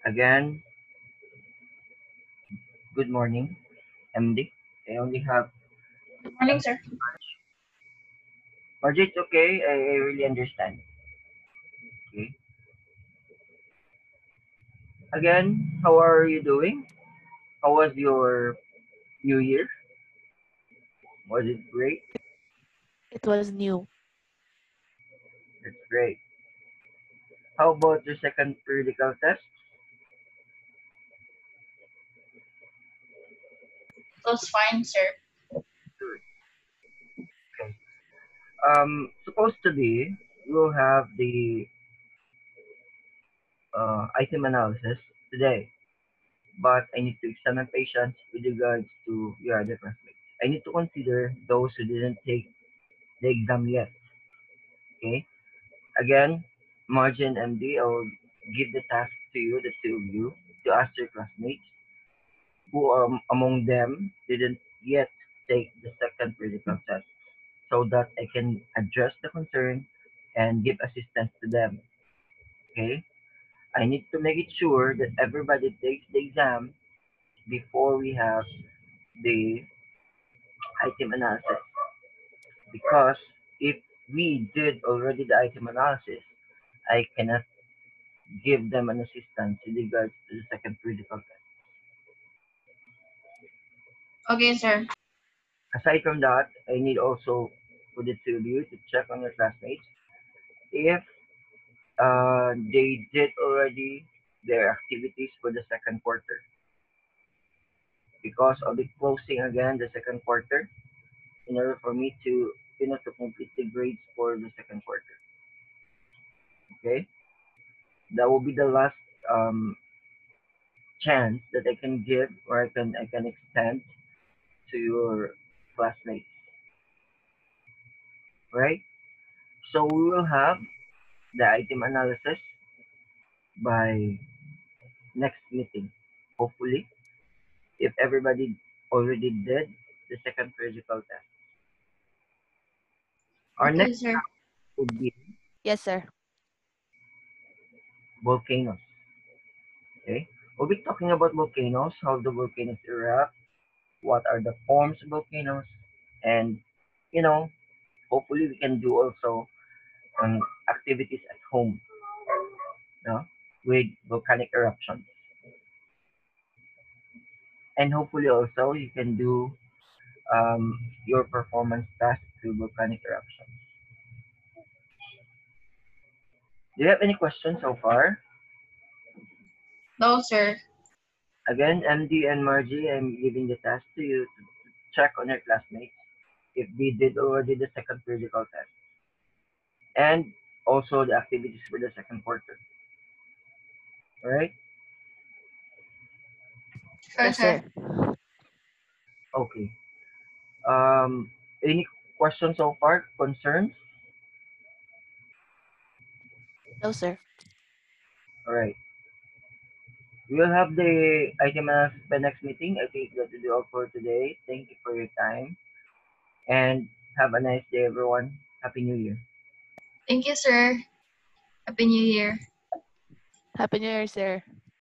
Again, good morning, MD. I only have Good morning, sir. Margie, it's okay. I really understand. Okay. Again, how are you doing? How was your New Year? Was it great? It was new. It's great. How about your second periodical test? It was fine, sir. Good. Okay. Supposed to be, we'll have the item analysis today, but I need to examine patients with regards to your other classmates. I need to consider those who didn't take the exam yet. Okay. Again, Margin MD, I will give the task to you, the two of you, to ask your classmates who among them didn't yet take the second critical test so that I can address the concern and give assistance to them. Okay? I need to make it sure that everybody takes the exam before we have the item analysis. Because if we did already the item analysis, I cannot give them an assistance in regards to the second critical test. Okay, sir. Aside from that, I need also for the two of you to check on your classmates if they did already their activities for the second quarter. Because I'll be closing again the second quarter in order for me to to complete the grades for the second quarter. Okay, that will be the last um, chance that I can give or I can extend to your classmates. Right? So we will have the item analysis by next meeting. Hopefully, if everybody already did the second physical test. Our Okay, next sir. would be Yes, sir. volcanoes. Okay, we'll be talking about volcanoes, how the volcanoes erupt, what are the forms of volcanoes, and you know, hopefully we can do also activities at home, with volcanic eruptions, and hopefully also you can do your performance task through volcanic eruptions. Do you have any questions so far? No, sir. Again, MD and Margie, I'm giving the task to you to check on your classmates if they did already the second physical test and also the activities for the second quarter. Alright? Sure, Yes, sir. sir. Okay. Um, any questions so far? Concerns? No, sir. Alright. We'll have the item analysis by next meeting. I think that will be all for today. Thank you for your time and have a nice day, everyone. Happy New Year. Thank you, sir. Happy New Year. Happy New Year, sir.